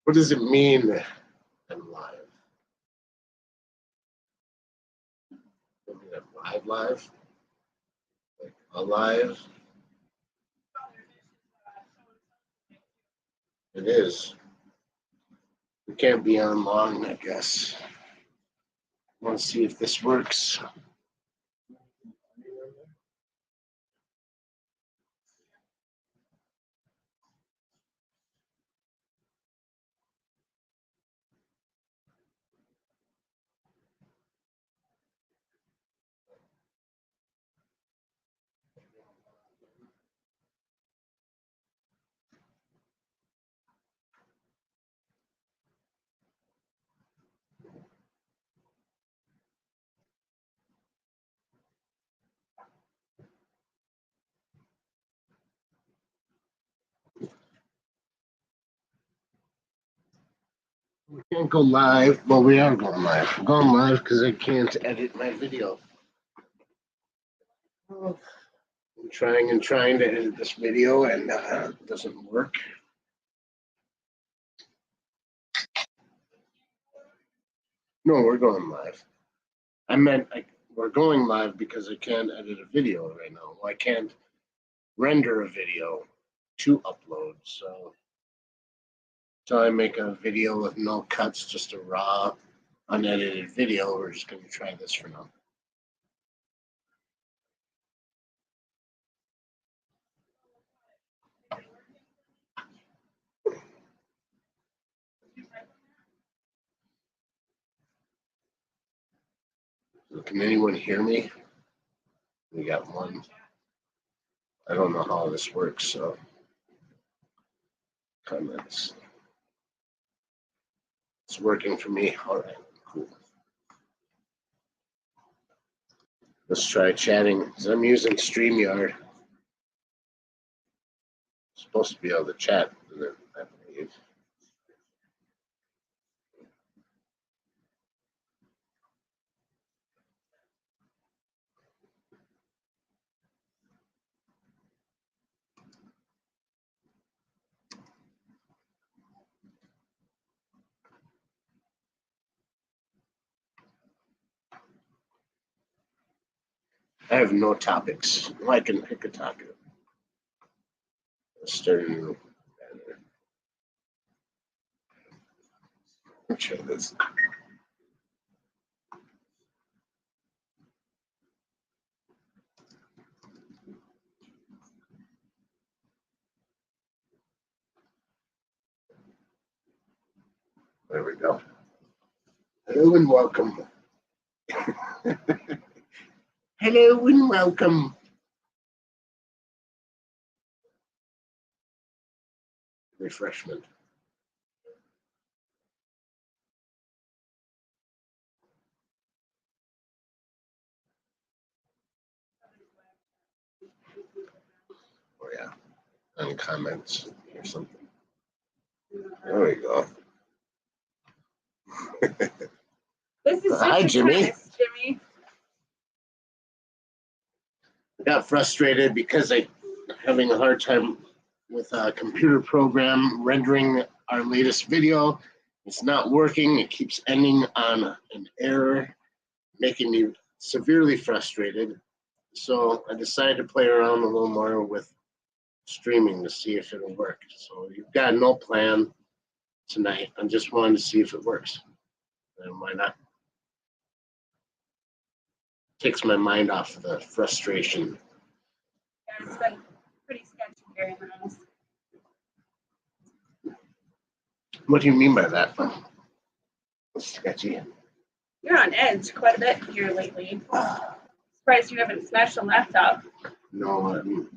What does it mean I'm live? I mean, I'm live? Like alive? It is. We can't be on long, I guess. I want to see if this works. We can't go live. Well, we are going live. We're going live because I can't edit my video. I'm trying and trying to edit this video, and it doesn't work. No, we're going live. I meant we're going live because I can't edit a video right now. Well, I can't render a video to upload. So I make a video with no cuts, just a raw, unedited video. We're just going to try this for now. So can anyone hear me? We got one. I don't know how this works, so comments. It's working for me. All right, cool. Let's try chatting. I'm using StreamYard. It's supposed to be able to chat, isn't it? I believe. I have no topics. I can pick a topic. Let's start a new banner. Try this. There we go. Hello and welcome. Hello and welcome. Refreshment. Oh yeah. And comments or something. There we go. This is Hi, Jimmy. Jimmy. I got frustrated because I'm having a hard time with a computer program rendering our latest video. It's not working. It keeps ending on an error, making me severely frustrated. So I decided to play around a little more with streaming to see if it'll work. So you've got no plan tonight. I just wanted to see if it works. And why not? Takes my mind off of the frustration. Yeah, it's been pretty sketchy here in the house. What do you mean by that? Sketchy. You're on edge quite a bit here lately. Surprised you haven't smashed a laptop. No, I'm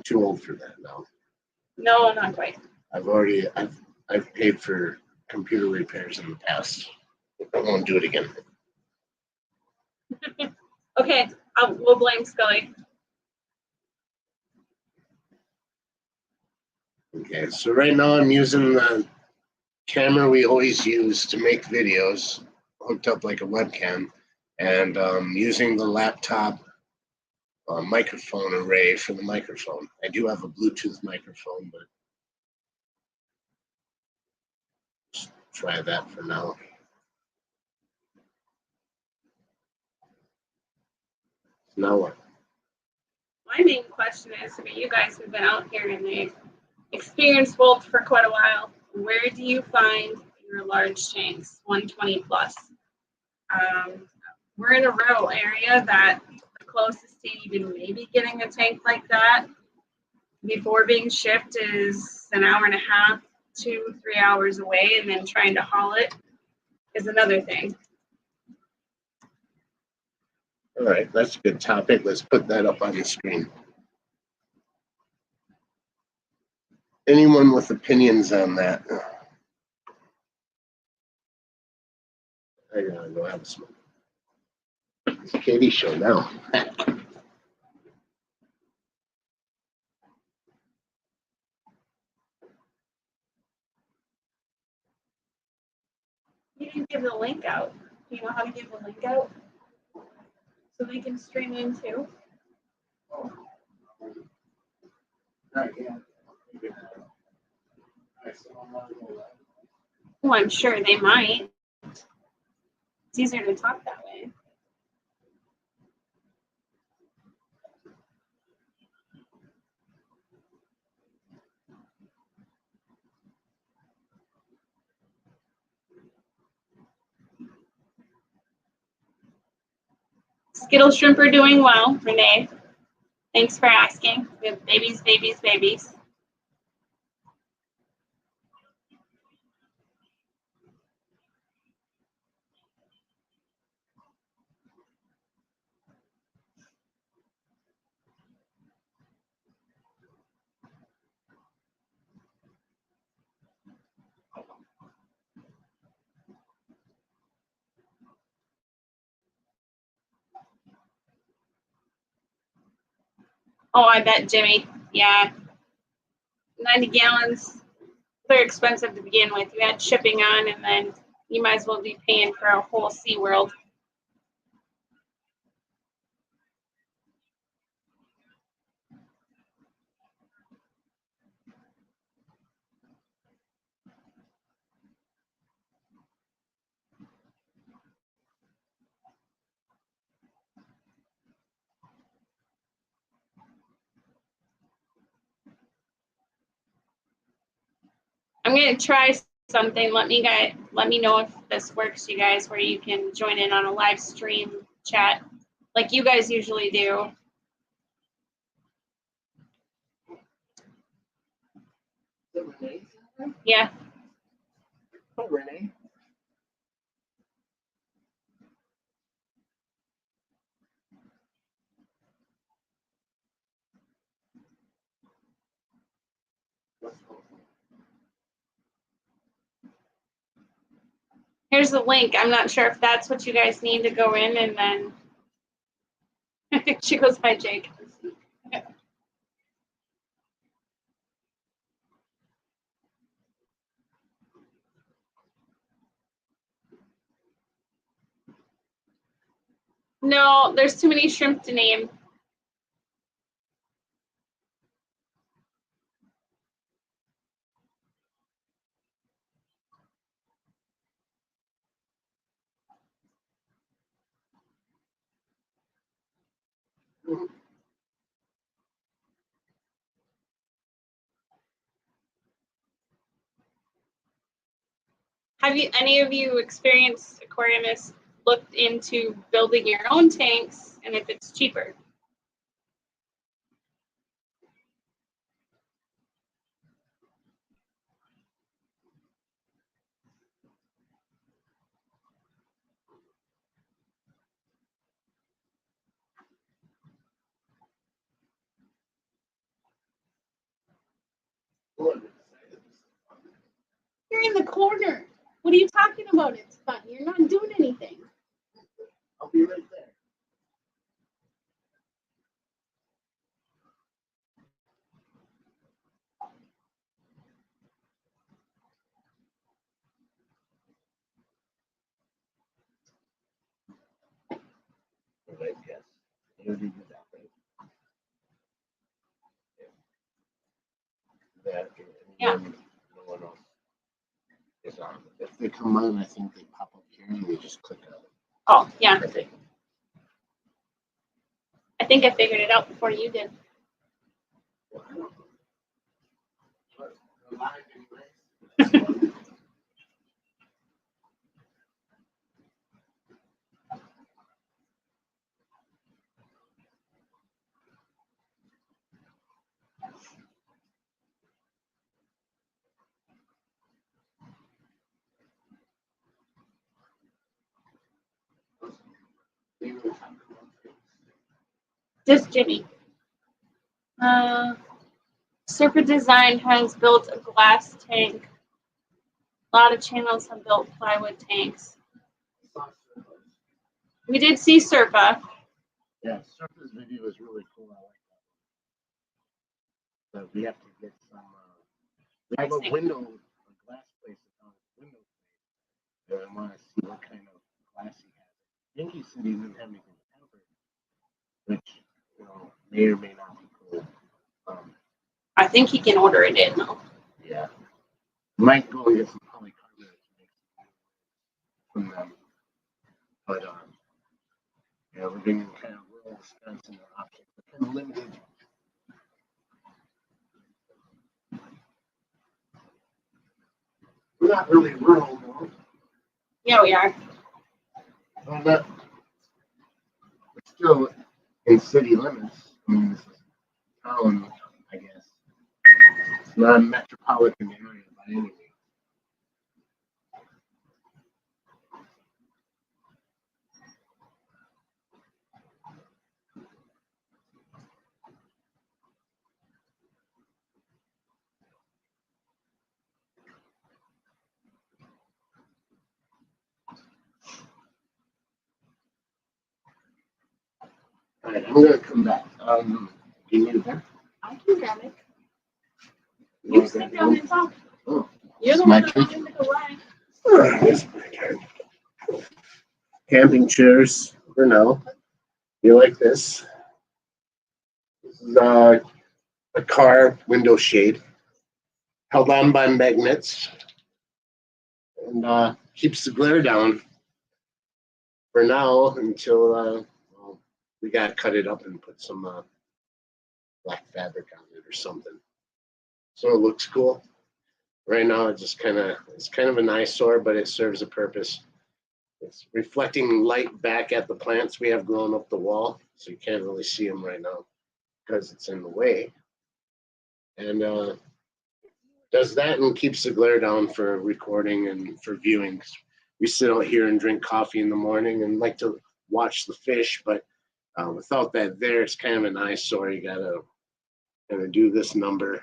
too old for that now. No, not quite. I've paid for computer repairs in the past. I won't do it again. Okay, we'll blame Scully. Okay, so right now I'm using the camera we always use to make videos, hooked up like a webcam, and using the laptop microphone array for the microphone. I do have a Bluetooth microphone, but try that for now. Now what? My main question is, I mean, you guys have been out here and they've experienced both for quite a while. Where do you find your large tanks, 120 plus? We're in a rural area that the closest to even maybe getting a tank like that before being shipped is an hour and a half, 2-3 hours away, and then trying to haul it is another thing. All right, that's a good topic. Let's put that up on the screen. Anyone with opinions on that? I gotta go have a smoke. It's Katie's show now. You didn't give the link out. Do you know how to give the link out? So they can stream in too? Well, I'm sure they might. It's easier to talk that way. Skittle shrimp are doing well, Renee. Thanks for asking. We have babies, babies, babies. Oh, I bet, Jimmy. Yeah. 90 gallons, they're expensive to begin with. You add shipping on, and then you might as well be paying for a whole SeaWorld. I'm gonna try something. Let me know if this works, you guys, where you can join in on a live stream chat like you guys usually do. Yeah. Oh, Renee. Here's the link. I'm not sure if that's what you guys need to go in, and then she goes, hi, Jake. No, there's too many shrimp to name. Have you, any of you experienced aquariumists looked into building your own tanks and if it's cheaper? You're in the corner. What are you talking about? It's fun. You're not doing anything. I'll be right there. Right, yes. You already did that, right? That, Yeah. no one else. If they come on, I think they pop up here and we just click on it. Oh, yeah. I think. I think I figured it out before you did. But we're live anyway. Just Jimmy. Serpent Design has built a glass tank. A lot of channels have built plywood tanks. We did see Serpa. Yeah, Surface video is really cool. I like that. But we have to get some. We have a window, a glass place on a window place. And I want to see what kind of glass he has. I think he said he didn't have anything tempered, which may or may not be cool. I think he can order it in though. Yeah, might go and get some polycarbonate from them. But yeah, we're being kind of rural Wisconsin options. We're kind of limited. We're not really rural though. Yeah, we are. Well, we're still in city limits. I mean, this is town, I guess. It's not a metropolitan area by any means. All right, I'm gonna come back. Do you need a pen? I can grab it. You You want sit that down pen? and talk. Oh, You're the it's my one that turn. wanted to go away. It's my turn. Camping chairs for now. You like this? This is a car window shade held on by magnets and keeps the glare down for now until well, we gotta cut it up and put some black fabric on it or something. So it looks cool. Right now it's kind of an eyesore, but it serves a purpose. It's reflecting light back at the plants we have growing up the wall, so you can't really see them right now because it's in the way. And does that and keeps the glare down for recording and for viewing. We sit out here and drink coffee in the morning and like to watch the fish, but without that there, it's kind of an eyesore. You gotta kind of do this number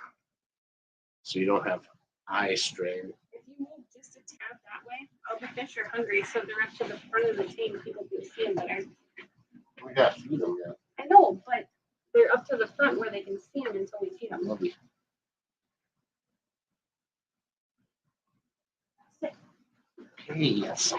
so you don't have eye strain. If you move just a tad that way, all the fish are hungry, so they're up to the front of the tank. People can see them better. We gotta feed them yet. I know, but they're up to the front where they can see them until we feed them. Okay, yes.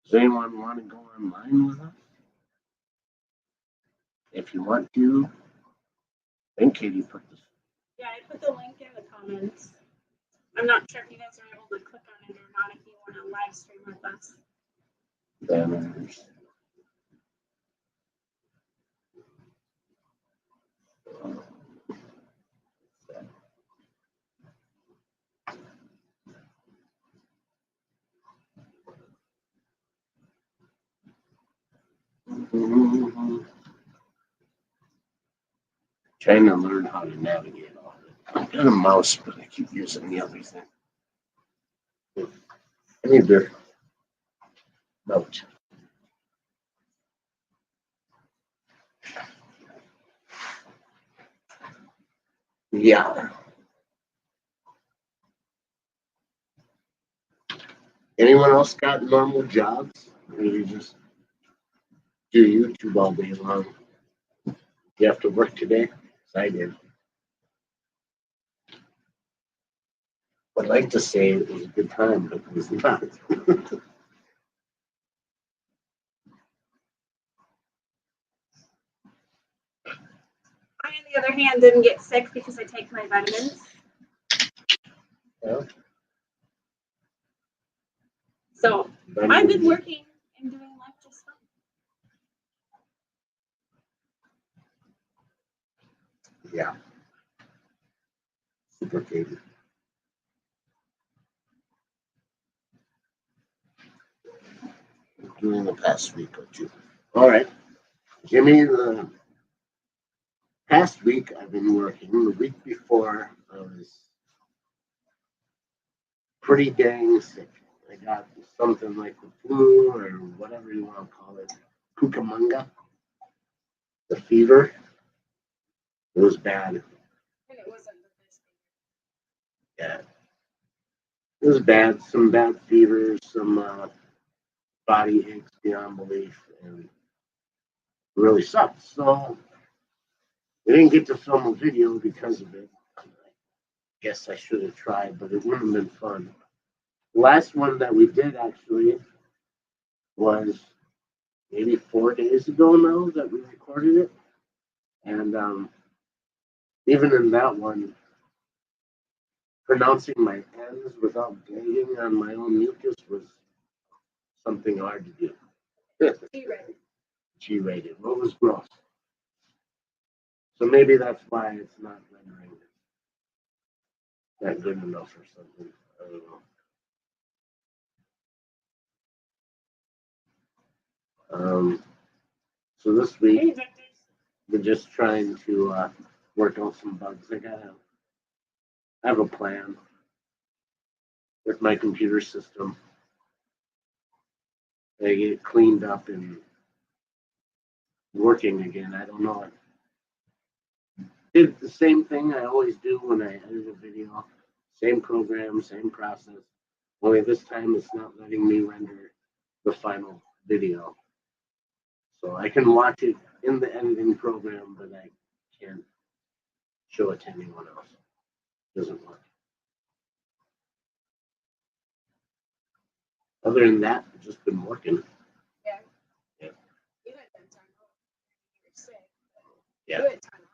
Does anyone want to go online with us? If you want to, I think Katie put this. Yeah, I put the link in the comments. I'm not sure if you guys are able to click on it or not if you want to live stream with us. Banners. Trying to learn how to navigate all of it. I've got a mouse, but I keep using the other thing. I need to note. Yeah. Anyone else got normal jobs? Or you just do YouTube all day long? You have to work today? 'Cause I did. I'd like to say it was a good time, but it was not. the other hand, didn't get sick because I take my vitamins. Yeah. So I've been working and doing life just fine. Yeah. Super Katie. During the past week or two. All right. Jimmy, the past week I've been working. The week before I was pretty dang sick. I got something like the flu or whatever you want to call it. Cucamonga. The fever. It was bad. And it wasn't the best Yeah. It was bad. Some bad fevers, some body aches beyond belief, and it really sucked. So we didn't get to film a video because of it. I guess I should have tried, but it wouldn't have been fun. The last one that we did actually was maybe 4 days ago now that we recorded it. And even in that one, pronouncing my N's without gagging on my own mucus was something hard to do. G-rated. G-rated. Well, it was gross. So maybe that's why it's not rendering that good enough or something. I don't know. So this week we're just trying to work out some bugs. I have a plan with my computer system. I get it cleaned up and working again. I don't know. Did the same thing I always do when I edit a video. Same program, same process. Only this time it's not letting me render the final video. So I can watch it in the editing program, but I can't show it to anyone else. Doesn't work. Other than that, I've just been working. Yeah. Yeah. You had that time off. You were sick. Yeah. You had time off.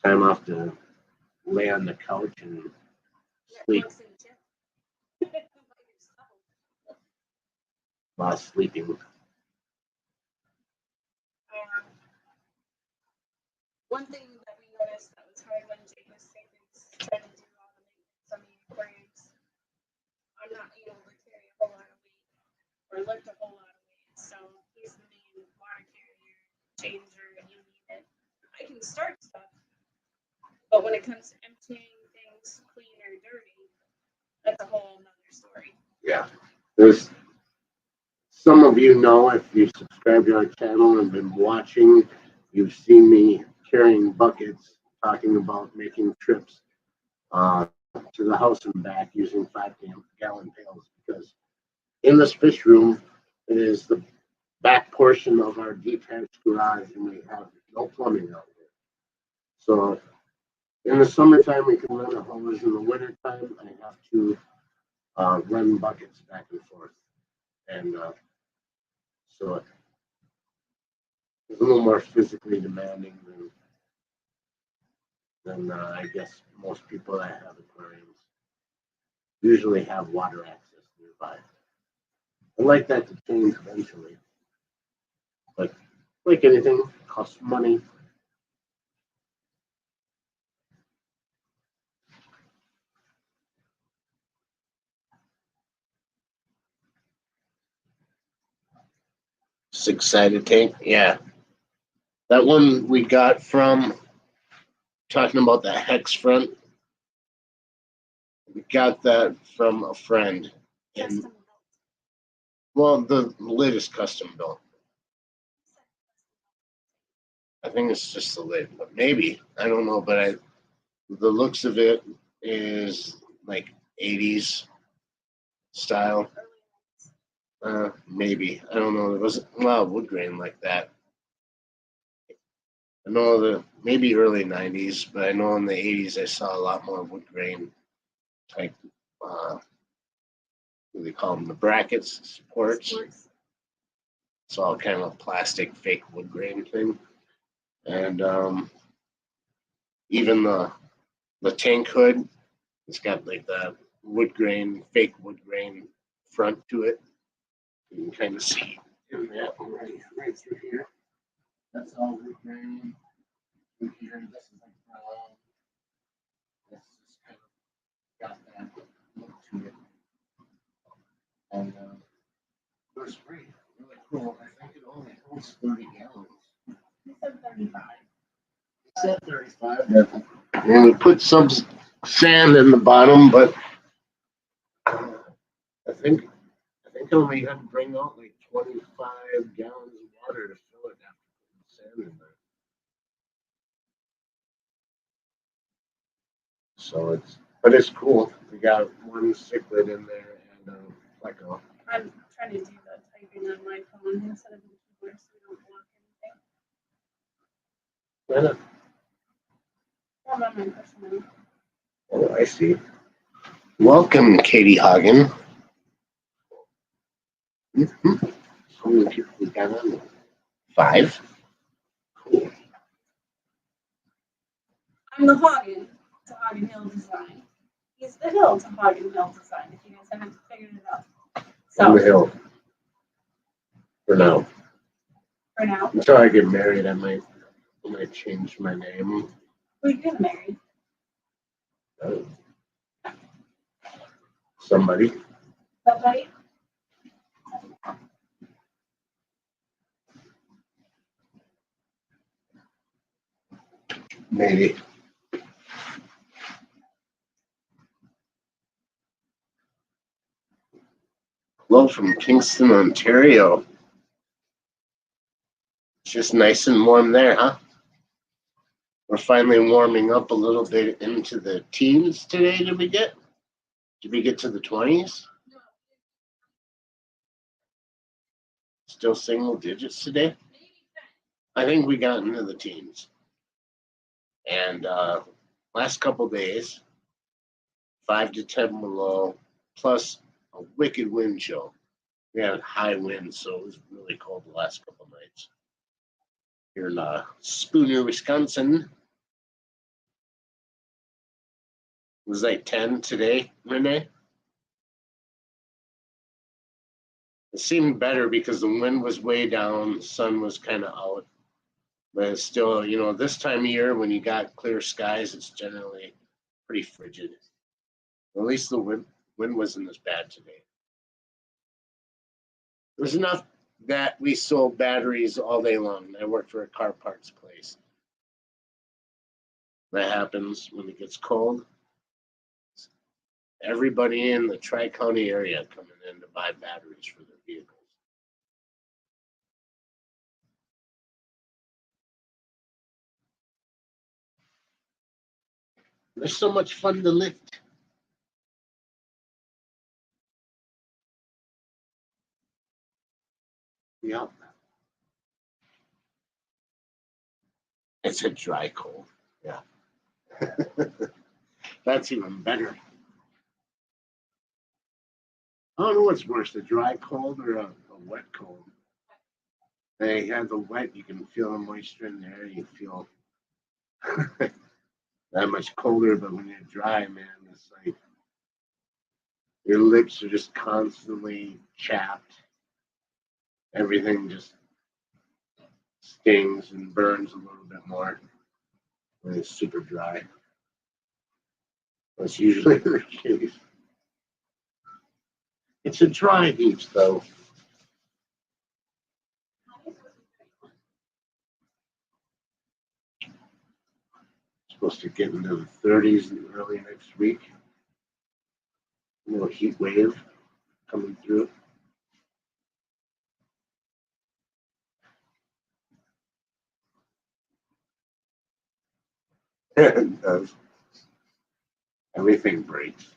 Time off to lay on the couch and sleep while sleeping. One thing that we noticed that was hard when Jake was sick is trying to do all the maintenance on the aquariums. I'm not able to carry a whole lot of weight or lift a whole lot of weight, so he's the main water carrier, changer, and you need it. I can start stuff, but when it comes to emptying things clean or dirty, that's a whole nother story. Yeah. There's some of you know, if you subscribe to our channel and been watching, you've seen me carrying buckets, talking about making trips to the house and back using 5-gallon pails, because in this fish room, it is the back portion of our detached garage, and we have no plumbing out there. So in the summertime, we can run a hose. In the wintertime, I have to run buckets back and forth. And so it's a little more physically demanding than I guess most people that have aquariums usually have water access nearby. I'd like that to change eventually. But like anything, it costs money. Six-sided tank, yeah. That one we got from talking about that hex front. We got that from a friend, and Custom built. well, the lid is custom built. I think it's just the lid, but maybe I don't know. But the looks of it is like 80s style. Maybe I don't know. There wasn't a lot of wood grain like that. I know maybe early 90s, but I know in the 80s I saw a lot more wood grain type. What do they call them? The brackets, supports. It's all kind of a plastic fake wood grain thing. And even the tank hood, it's got like the wood grain, fake wood grain front to it. You can kind of see in that right through here. That's all wood grain. Through here, this is like brown. This is kind of got that look to it. And it was great, really cool. I think it only holds 30 gallons. You said 35. It's at 35. And we put some sand in the bottom, but I think it only had to bring out like 25 gallons of water to fill it after putting sand in there. So it's cool. We got one cichlid in there and like a. I'm trying to do the typing on my phone instead of the keyboard so we don't block anything. Why not? I'm on my personal. Oh, I see. Welcome, Katie Hagen. Mm-hmm. How many people we got on there? 5. Cool. I'm the Hagen to Hagen Hill Design. He's the Hill to Hagen Hill Design, if you guys haven't figured it out. On the So, hill. For now. for now, Until I get married, I might change my name. who are you gonna marry? Somebody. Somebody? Maybe. Hello from Kingston, Ontario. It's just nice and warm there, huh? We're finally warming up a little bit into the teens today. Did we get to the 20s? Still single digits today? I think we got into the teens. And last couple days, 5 to 10 below, plus a wicked wind chill. We had high winds, so it was really cold the last couple nights. Here in Spooner, Wisconsin. It was like 10 today, Renee. It seemed better because the wind was way down, the sun was kind of out. But it's still, this time of year when you got clear skies, it's generally pretty frigid. At least the wind wasn't as bad today. It was enough that we sold batteries all day long. I worked for a car parts place. That happens when it gets cold. Everybody in the Tri-County area coming in to buy batteries for their vehicles. They're so much fun to lift. Yeah. It's a dry cold. Yeah. That's even better. I don't know what's worse, a dry cold or a wet cold. They have the wet, you can feel the moisture in the air, you feel that much colder, but when you're dry, man, it's like your lips are just constantly chapped. Everything just stings and burns a little bit more when it's super dry. That's usually the case. It's a dry heat, though. Supposed to get into the 30s early next week. A little heat wave coming through. It does. Everything breaks.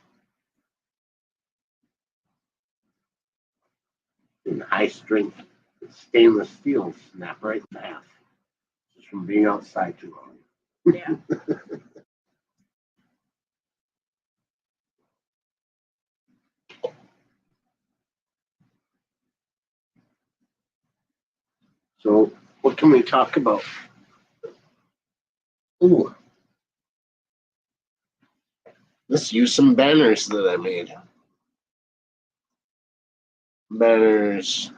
In high strength stainless steel snap right in half just from being outside too long. Yeah. So, what can we talk about? Ooh, let's use some banners that I made. Banners.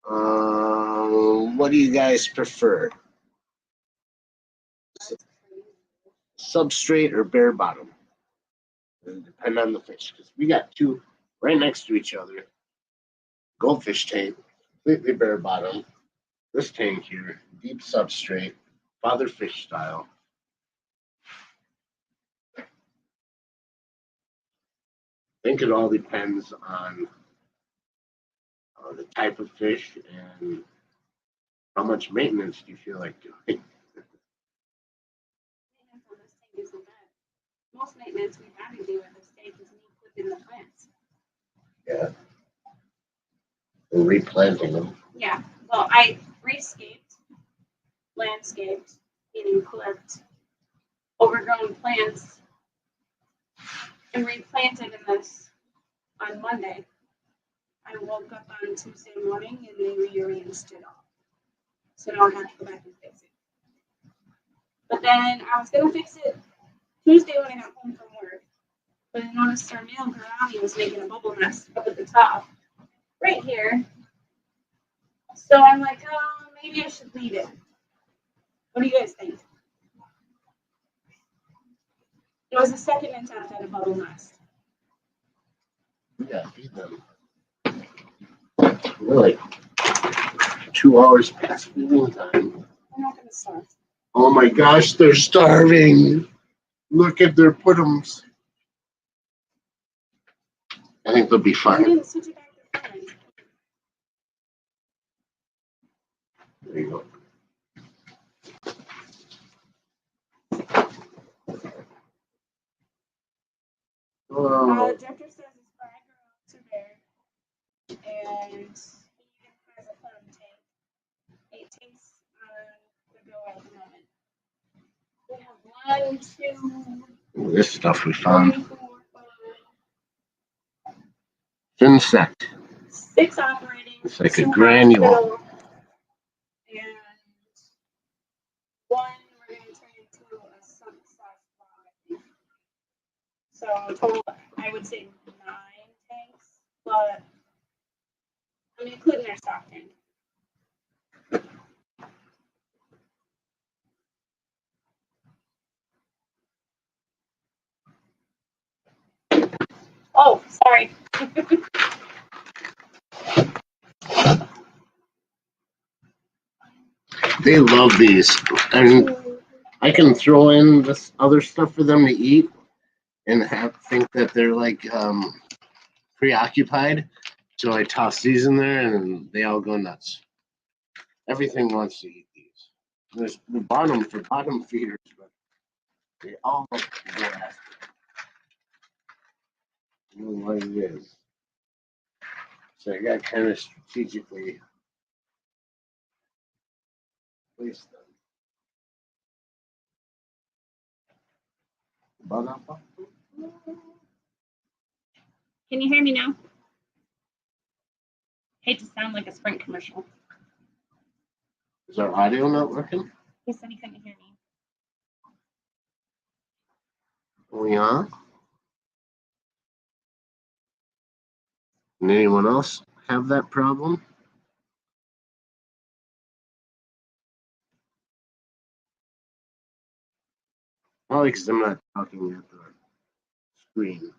What do you guys prefer? Substrate or bare bottom? It'll depend on the fish because we got two right next to each other. Goldfish tank, completely bare bottom. This tank here, deep substrate, father fish style. I think it all depends on the type of fish and how much maintenance do you feel like doing. Maintenance on this tank isn't bad. Most maintenance we have to do with this tank is me clipping the plants. Yeah. And replanting them. Yeah, well, I rescaped, landscaped, meaning clipped overgrown plants and replanted in this on Monday. I woke up on Tuesday morning and they rearranged it all. So now I have to go back and fix it. But then I was gonna fix it Tuesday when I got home from work. But I noticed our male gourami was making a bubble nest up at the top, right here. So I'm like, oh, maybe I should leave it. What do you guys think? It was the second attempt at a bubble nest. Yeah, feed them. We're like 2 hours past feeding time. They're not gonna starve. Oh my gosh, they're starving. Look at their puddums. I think they'll be I fine. didn't switch it back to fine. There you go. Oh, Director says it's 5 girls, 2 bears, and he even has a fun tank. 8 tanks on the go at the moment. We have 1, 2, this stuff we 3, found. 4, 5, Insect. 6 operating. It's like a 2 granule. hospital, and 1 we're going to turn into a sub slash lab, I think. So total, I would say 9 tanks, but I'm including their stock tank. Oh, sorry. They love these. And I can throw in this other stuff for them to eat and think that they're like preoccupied. So I toss these in there and they all go nuts. Everything wants to eat these. We bought them for bottom feeders, but they all go after it. I don't know what it is. So I got kind of strategically placed them. Can you hear me now? Hate to sound like a Sprint commercial. Is our audio not working? He said he couldn't hear me. Oh, yeah. And anyone else have that problem? Probably because I'm not talking at the screen.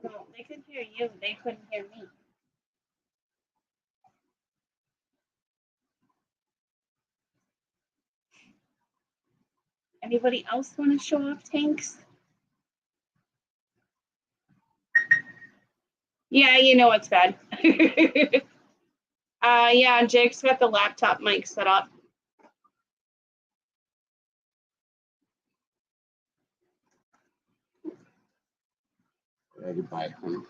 No, they could hear you. They couldn't hear me. Anybody else want to show off tanks? Yeah, you know it's bad. Yeah, Jake's got the laptop mic set up. Ready to buy one.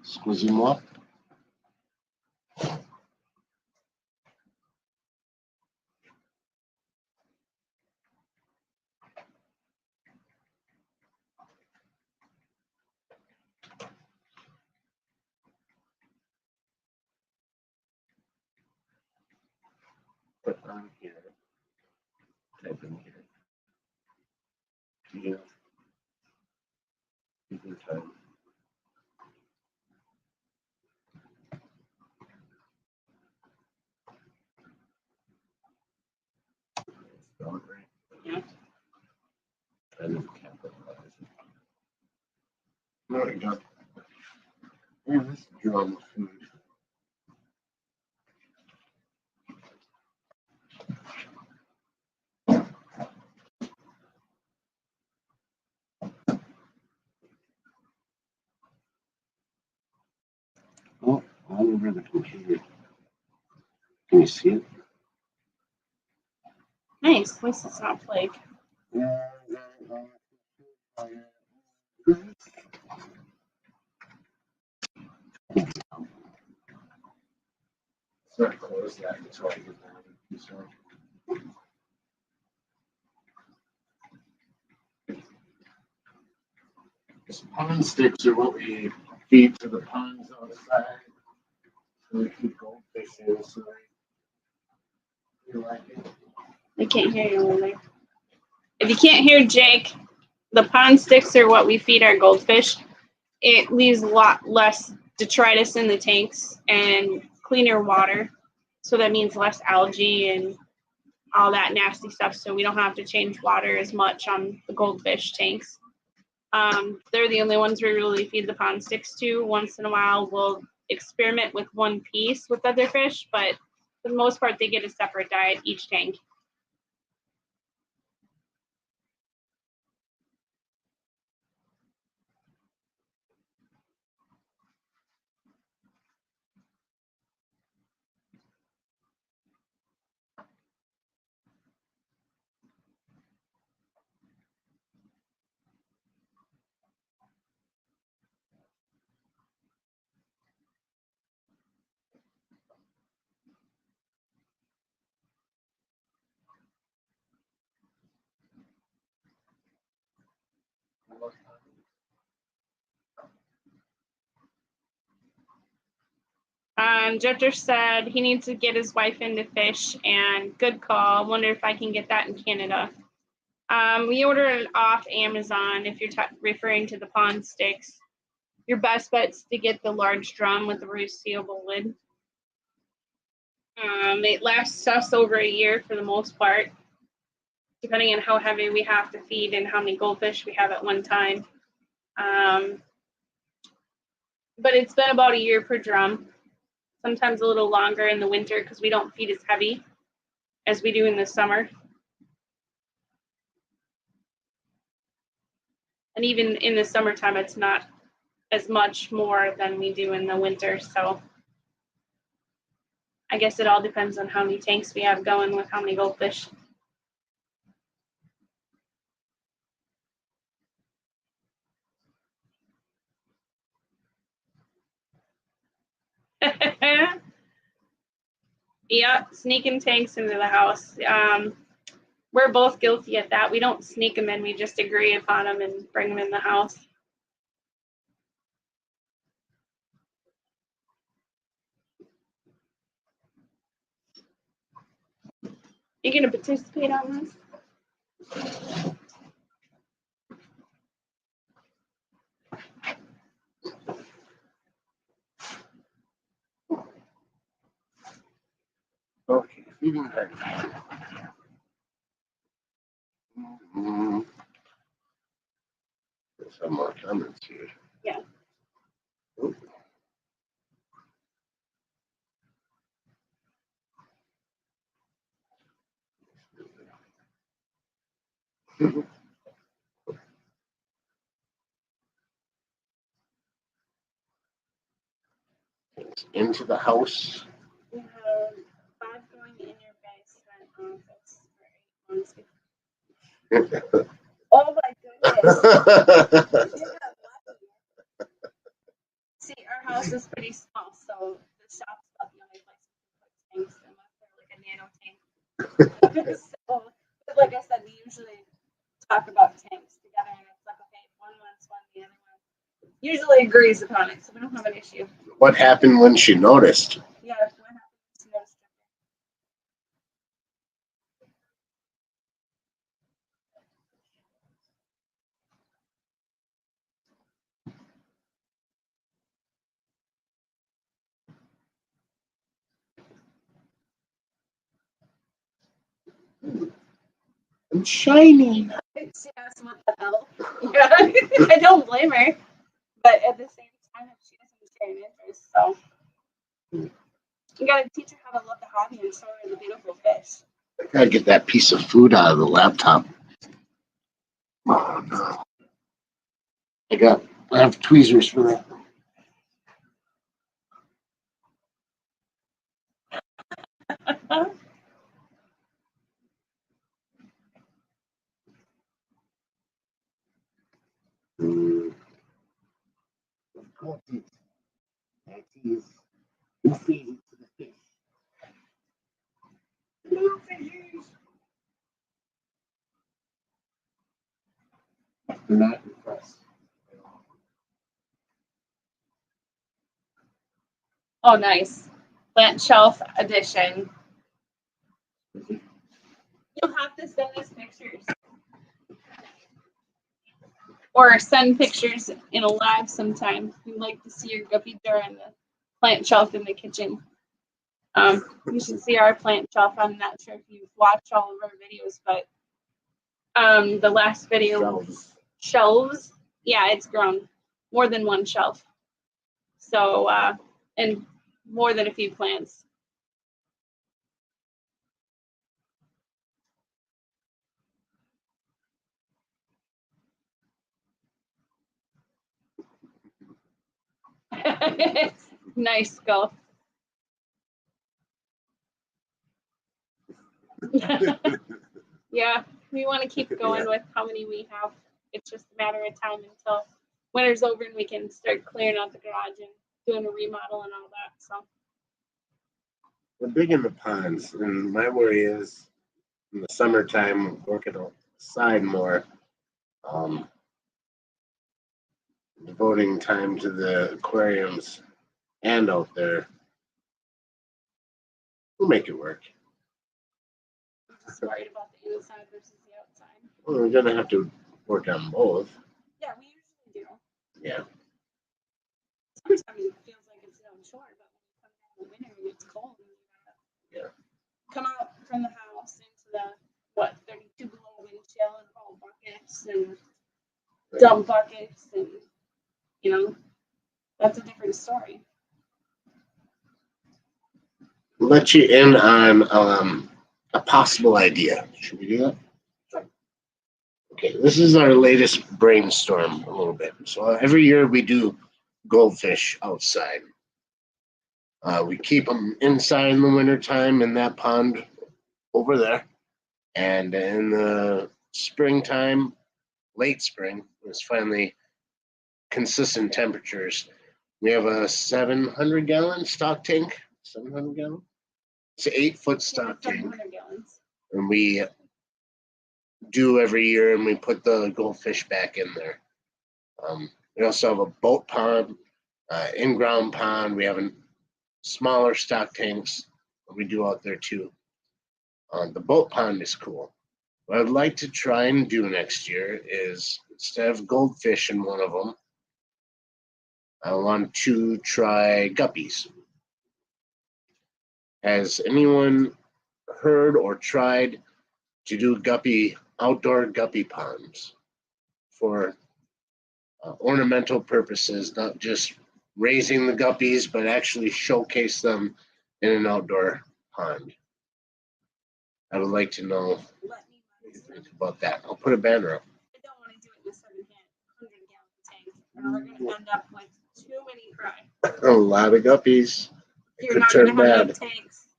Excusez-moi. Put on here. Type in here. Yeah. Good time. Spell it right. Yeah. I didn't capitalize it. There we go. Yeah, this drum food. Oh, all over the computer. Can you see it? Nice. At least it's not plague. It's not closed yet until I get that. So. These pond sticks are what we feed to the ponds outside. So we keep goldfish in. So you like it? I can't hear you over there. If you can't hear Jake, the pond sticks are what we feed our goldfish. It leaves a lot less detritus in the tanks and cleaner water. So that means less algae and all that nasty stuff. So we don't have to change water as much on the goldfish tanks. They're the only ones we really feed the pond sticks to. Once in a while, we'll experiment with one piece with other fish, but for the most part, they get a separate diet each tank. Judger said he needs to get his wife into fish, and good call. Wonder if I can get that in Canada. We ordered it off Amazon. If you're referring to the pond sticks, your best bet's to get the large drum with the resealable lid. It lasts us over a year for the most part, depending on how heavy we have to feed and how many goldfish we have at one time. But it's been about a year per drum, sometimes a little longer in the winter because we don't feed as heavy as we do in the summer. And even in the summertime, it's not as much more than we do in the winter. So I guess it all depends on how many tanks we have going with how many goldfish. Yeah, sneaking tanks into the house. We're both guilty at that. We don't sneak them in. We just agree upon them and bring them in the house. You gonna participate on this? Okay, feeding her. There's some more comments here. Yeah. Into the house. We have 5 going in your basement office for 8 months. Oh my goodness. See, our house is pretty small, so the shop's about the only place we can put tanks unless they're like a nano tank. So, but like I said, we usually talk about tanks together, and it's like, okay, one wants one, the other one usually agrees upon it, so we don't have an issue. What happened when she noticed? Yeah, what happened? She noticed I'm shiny. She asked what the hell. Yeah, I don't blame her. But at the same time, she doesn't share an interest, so you gotta teach her how to love the hobby and show her the beautiful fish. I gotta get that piece of food out of the laptop. Oh no. I have tweezers for that. What is that? Is who feeds it to the fish? Hello, fishes. They're not impressed. Oh, nice. Plant shelf edition. You'll have to send us pictures. Or send pictures in a live sometime. We'd like to see your guppy jar and the plant shelf in the kitchen. You should see our plant shelf. I'm not sure if you've watched all of our videos, but the last video shelves, yeah, it's grown more than one shelf. So and more than a few plants. Nice skull. Yeah, we want to keep going with how many we have. It's just a matter of time until winter's over and we can start clearing out the garage and doing a remodel and all that. So We're big in the ponds, and my worry is in the summertime working outside more, devoting time to the aquariums and out there. We'll make it work. I'm just worried about the inside versus the outside. Well, we're gonna have to work on both. Yeah, we usually do. Yeah. Sometimes it feels like it's down short, but when you come down in the winter and it's cold, and you gotta come out from the house into the 32 below wind chill and haul buckets and dump buckets and that's a different story. Let you in on a possible idea. Should we do that? Sure. Okay, this is our latest brainstorm a little bit. So every year we do goldfish outside. We keep them inside in the wintertime in that pond over there. And in the springtime, late spring, it's finally consistent temperatures. We have a 700-gallon stock tank. 700 gallon? It's an 8-foot stock tank. 700 gallons. And we do every year, and we put the goldfish back in there. We also have a boat pond, in-ground pond. We have a smaller stock tanks we do out there too. The boat pond is cool. What I'd like to try and do next year is, instead of goldfish in one of them, I want to try guppies. Has anyone heard or tried to do outdoor guppy ponds for ornamental purposes, not just raising the guppies, but actually showcase them in an outdoor pond? I would like to know what you think about that. I'll put a banner up. I don't want to do it in a 700-gallon tank, and we're going to end up with too many fry. A lot of guppies. You're not going to have enough tanks.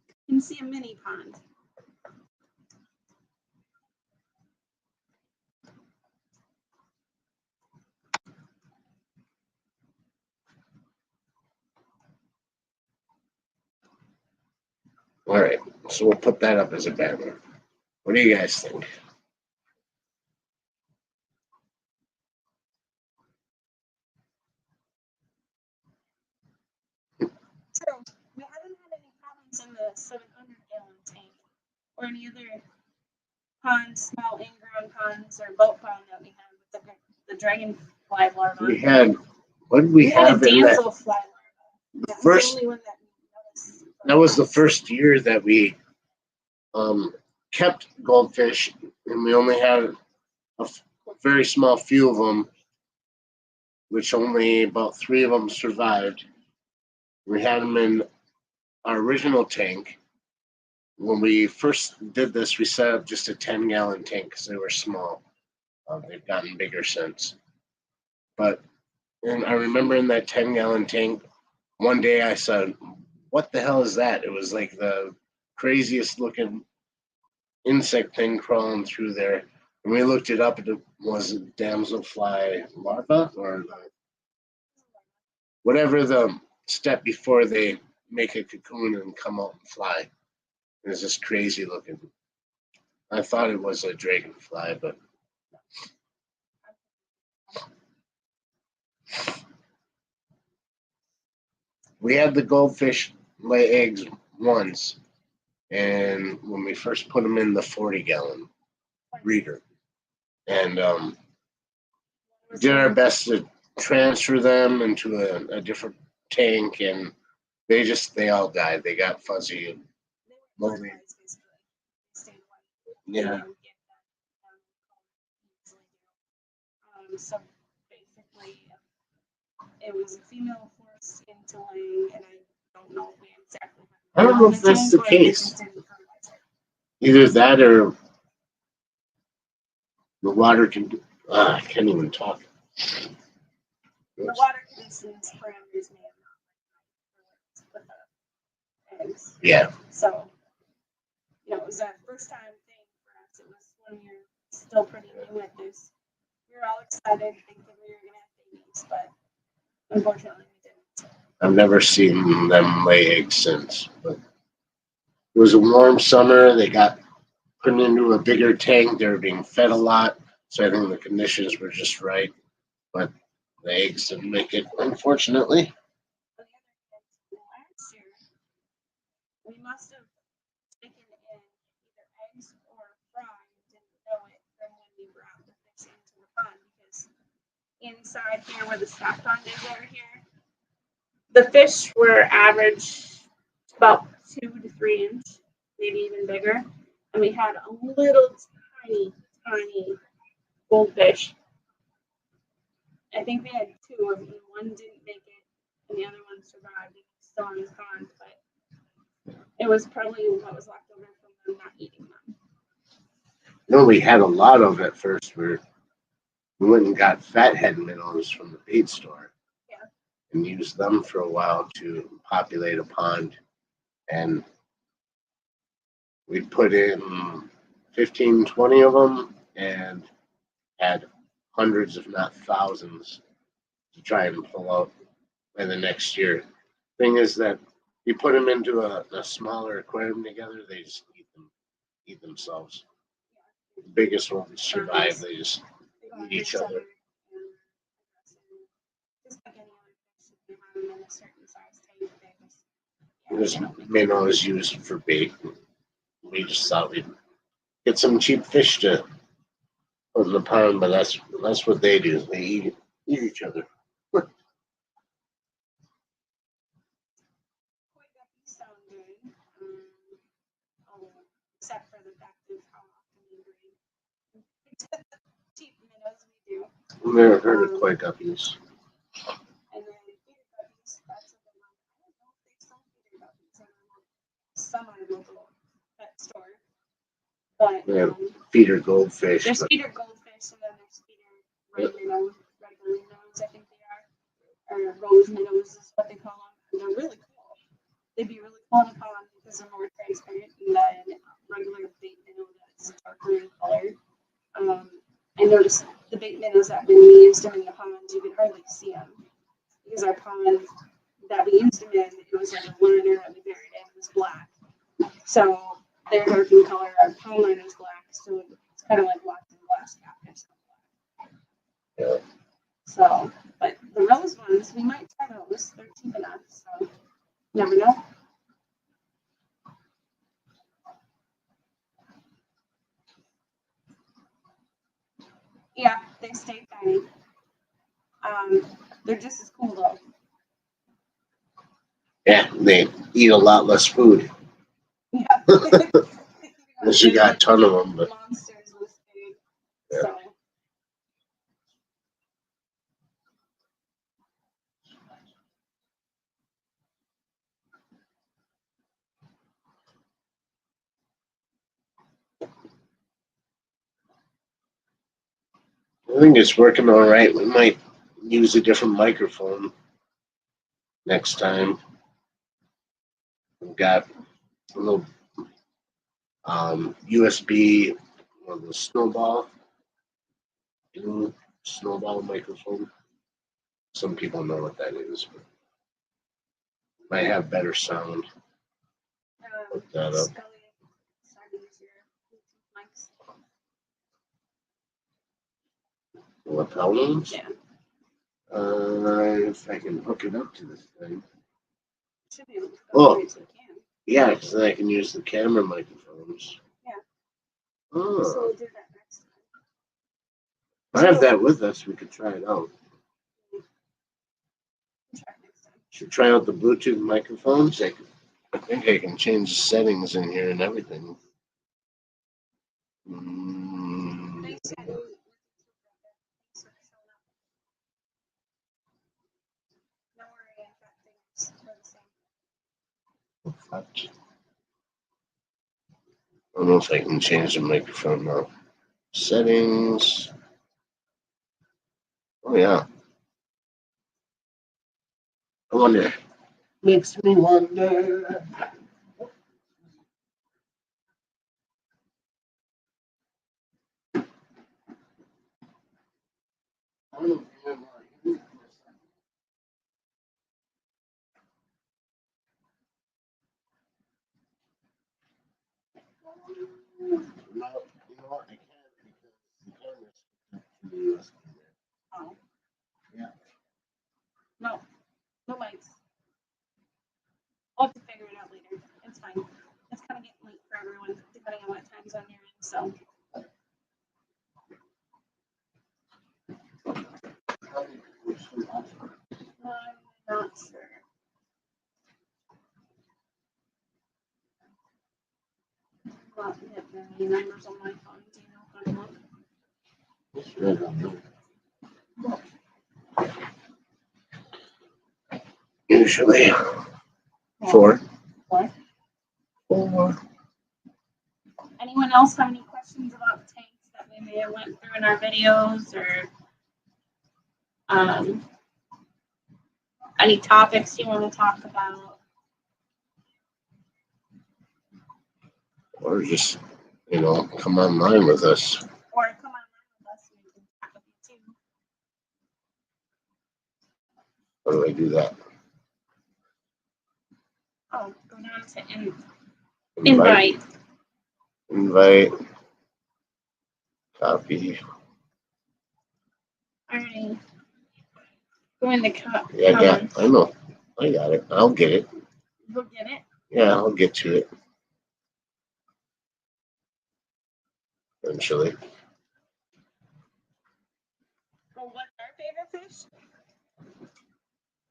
You can see a mini pond. All right, so we'll put that up as a banner. What do you guys think? True. We haven't had any problems in the 700-gallon tank or any other ponds, small in-ground ponds or boat pond that we have with the dragonfly larva. We had, what did we have had a in that? damselfly larva. The first, the only one that noticed. that was the first year that we kept goldfish, and we only had a very small few of them, which only about 3 of them survived. We had them in our original tank. When we first did this, we set up just a 10-gallon tank because they were small. They've gotten bigger since. But and I remember in that 10-gallon tank, one day I said, "What the hell is that?" It was like the craziest looking insect thing crawling through there. And we looked it up, and it was a damselfly larva or whatever the step before they make a cocoon and come out and fly. It was just crazy looking. I thought it was a dragonfly, but we had the goldfish lay eggs once, and when we first put them in the 40-gallon breeder, and did our best to transfer them into a different tank, and they all died. They got fuzzy and moldy. Yeah. So basically, it was a female forced into laying, and I don't know if we exactly. I don't know if that's the case. Either that or the water can. I can't even talk. The water conditions parameters may have not with the eggs. Yeah. So, it was a first time thing for us. It was when you're still pretty new at this. We were all excited, thinking we were gonna have babies, but unfortunately we didn't. I've never seen them lay eggs since. But it was a warm summer. They got put into a bigger tank. They were being fed a lot, so I think the conditions were just right. But the eggs didn't make it, unfortunately. Last year, we must have taken in either eggs or fry and didn't know it from when we brought the fish into the pond, because inside here where the stock pond is over here, the fish were average about 2 to 3 inch, maybe even bigger. And we had a little tiny goldfish. I think we had 2 of them. One didn't make it, and the other one survived. He was still in the pond, but it was probably what was left over from them not eating them. No, we had a lot of it first. We went and got fathead minnows from the bait store. Yeah. And used them for a while to populate a pond. And we put in 15, 20 of them and had hundreds, if not thousands, to try and pull out by the next year. Thing is that you put them into a smaller aquarium together, they just eat themselves. The biggest ones survive, they just eat each other. Just like any other fish, if you have them in a certain size tank, There's minnows used for bait. We just thought we'd get some cheap fish to put in the pond, but that's what they do. They eat each other. sound good, except for the fact of how often we breed. Cheap minnows we do. I've never heard of koi guppies. And then feeder guppies, that's a good one. I don't know if they sell feeder guppies at some local pet store. But Yeah, feeder goldfish. there's feeder goldfish, and then there's feeder red minnows, regular minnows, I think they are. Or rose minnows is what they call them. And they're really cool. They'd be really cool in the pond because they're more transparent than regular bait minnow that's darker in color. I noticed the bait minnows that when we used them in the ponds, you could hardly see them because our pond that we used them in, it was like a liner that we buried in, it was black. So they're dark in color. Our pond line is black, so it's kind of like watching glass catfish. Yeah. So, but the rose ones, we might try those. They're cheap enough, so never know. Yeah, they stay tiny. They're just as cool though. Yeah, they eat a lot less food. Yeah. Unless you got a ton of them, but Monsters with food. Yeah. So. I think it's working all right. We might use a different microphone next time. We've got a little USB, one of the blue snowball microphone. Some people know what that is, but might have better sound. Look that up. Lapel ones? Yeah. If I can hook it up to this thing. Should be able to Oh. go to the can. Yeah, because then I can use the camera microphones. Yeah. Oh. So we'll do that next time. I have that with us. We could try it out. We'll try it next time. Should try out the Bluetooth microphones. I think I can change the settings in here and everything. Thanks, Ed. Thanks for showing up. No worry, I've got things for the same. I don't know if I can change the microphone now. Settings. Oh yeah. I wonder. Makes me wonder. I don't know if you remember. No, you know what? I can't because the camera's hooked to the USB. Oh. Yeah. No. No mics. I'll have to figure it out later. It's fine. It's kind of getting late for everyone, depending on what time zone you're in. So. I'm not sure. Not hit any numbers on my phone. Do you know how to look? It's right on there. Usually four. What? Four. Anyone else have any questions about the tanks that we may have went through in our videos, or any topics you want to talk about? Or just, come online with us. Or come on with us and we can talk with you too. How do I do that? Oh, go down to invite. Invite. Copy. All right. Go in the cup. Yeah, I know. I got it. I'll get it. You'll get it. Yeah, I'll get to it. Eventually. Well, what's our favorite fish?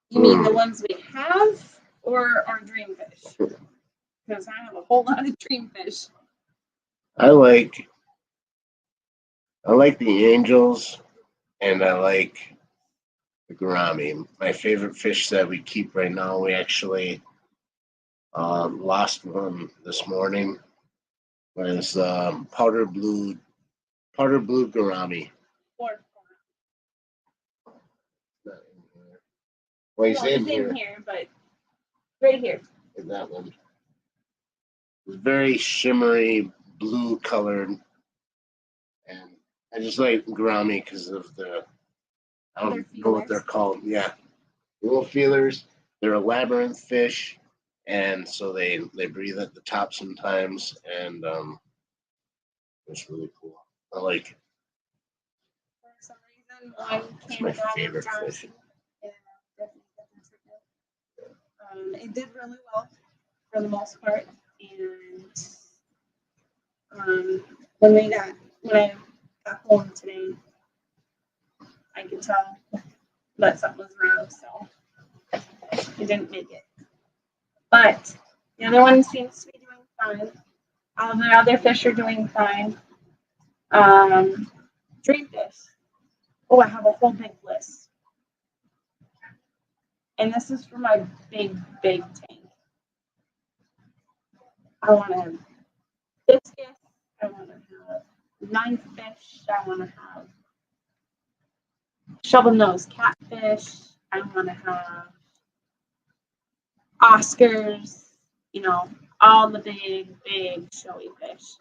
You mean the ones we have or our dream fish? Because I have a whole lot of dream fish. I like the angels and I like the gourami. My favorite fish that we keep right now, we actually lost one this morning. Was powder blue gourami. Or Well, he's in here, but right here. In that one. It's very shimmery blue colored. And I just like gourami because of I don't know what they're called. Yeah. Little feelers. They're a labyrinth fish. And so they breathe at the top sometimes. And it's really cool. I like it. For some reason, one It's came my down favorite with fish. Yeah, definitely. It did really well for the most part. And when I got home today, I could tell that something was wrong, so it didn't make it. But the other one seems to be doing fine. All the other fish are doing fine. Dreamfish. Oh, I have a whole big list. And this is for my big tank. I want to have biscuits. I want to have 9 fish. I want to have shovel nose catfish. I want to have Oscars. You know, all the big showy fish.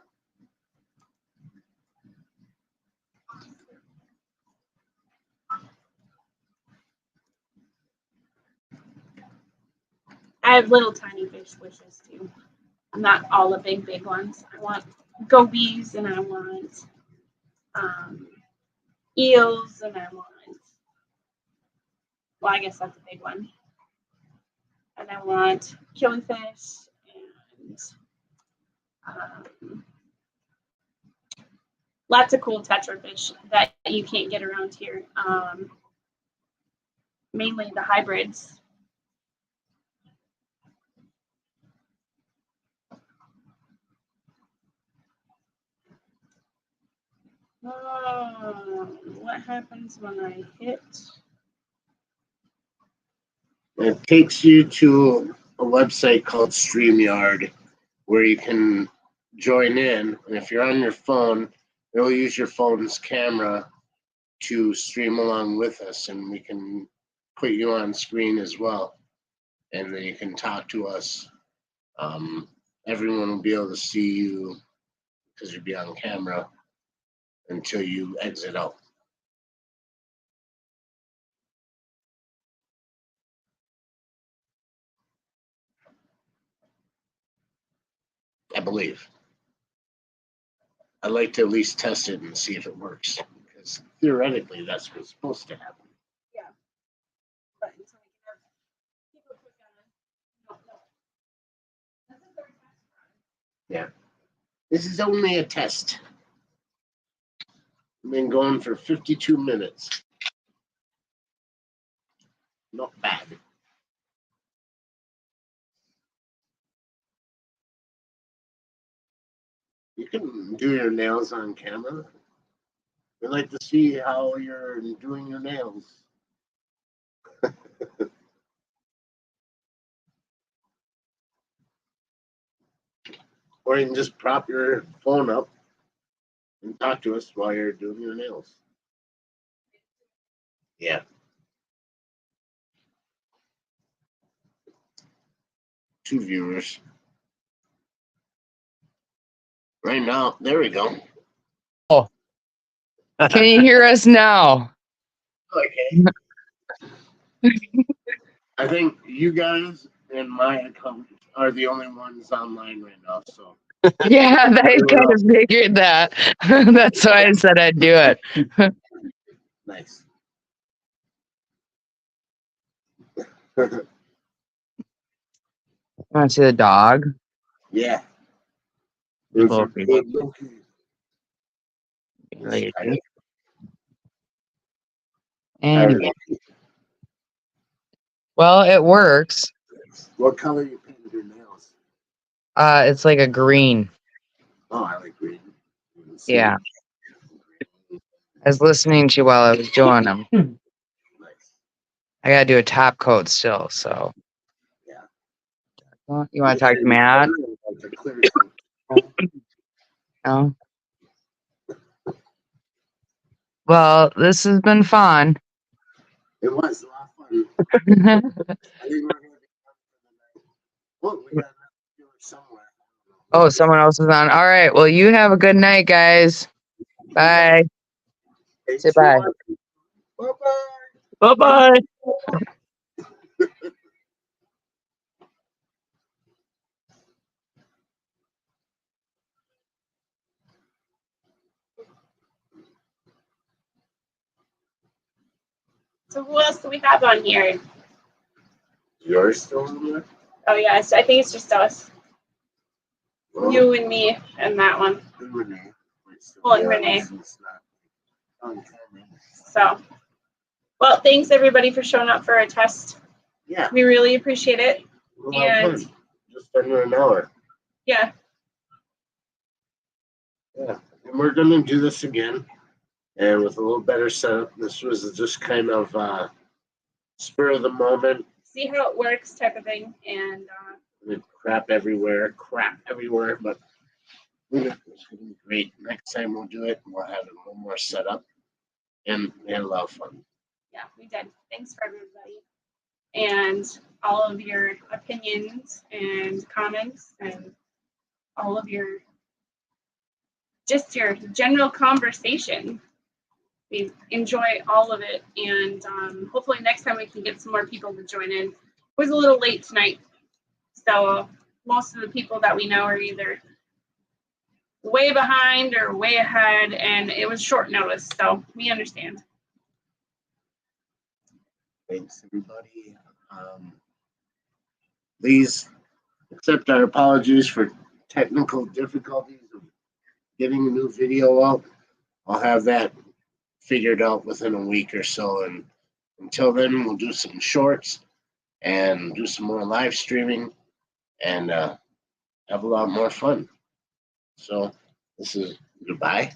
I have little tiny fish wishes too. Not all the big ones. I want gobies and I want eels and I want, well, I guess that's a big one. And I want killifish and lots of cool tetrafish that you can't get around here. Mainly the hybrids. What happens when I hit? It takes you to a website called StreamYard where you can join in. And if you're on your phone, it'll use your phone's camera to stream along with us, and we can put you on screen as well. And then you can talk to us. Everyone will be able to see you because you'll be on camera until you exit out. I believe. I'd like to at least test it and see if it works, because theoretically that's what's supposed to happen. Yeah. But until we have people click on it, no. That's a third test. Yeah. This is only a test. I've been going for 52 minutes. Not bad. You can do your nails on camera. We'd like to see how you're doing your nails. Or you can just prop your phone up and talk to us while you're doing your nails. Yeah. Two viewers. Right now, there we go. Oh. Can you hear us now? Okay. I think you guys and my account are the only ones online right now, so. Yeah, I kind of figured that. That's why I said I'd do it. Nice. Want to see the dog? Yeah. People Lazy. And well, it works. What color you painted your nails? It's like a green. Oh, I like green. Yeah. I was listening to you while I was doing them. Nice. I gotta do a top coat still, so. Yeah. Well, you want to talk to Matt? No. Well, this has been fun. It was a lot of fun. I think we're going to be done for the night. Well, we got another viewer somewhere. Oh, someone else is on. All right. Well, you have a good night, guys. Bye. Say bye. Bye-bye. Bye-bye. So who else do we have on here? Yours still on there? Oh yeah, so I think it's just us. Well, You and me and that one. and Renee. Well, and Renee. It's not on camera. So, well, thanks everybody for showing up for our test. Yeah. We really appreciate it. We'll have And fun. just under an hour. Yeah. Yeah, and we're gonna do this again, and with a little better setup. This was just kind of spur of the moment. See how it works type of thing. And With crap everywhere, but it's gonna be great. Next time we'll do it, we'll have it a little more set up, and we had a lot of fun. yeah, we did. Thanks for everybody. And all of your opinions and comments and all of your just your general conversation. We enjoy all of it, and hopefully next time we can get some more people to join in. It was a little late tonight, so most of the people that we know are either way behind or way ahead, and it was short notice, so we understand. Thanks, everybody. Please accept our apologies for technical difficulties of getting a new video out. I'll have that figured out within a week or so, and until then, we'll do some shorts and do some more live streaming and have a lot more fun. So this is goodbye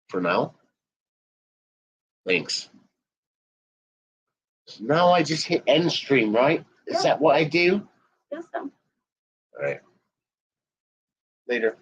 for now. Thanks. So now I just hit end stream, right? Is that what I do? Awesome. All right. Later.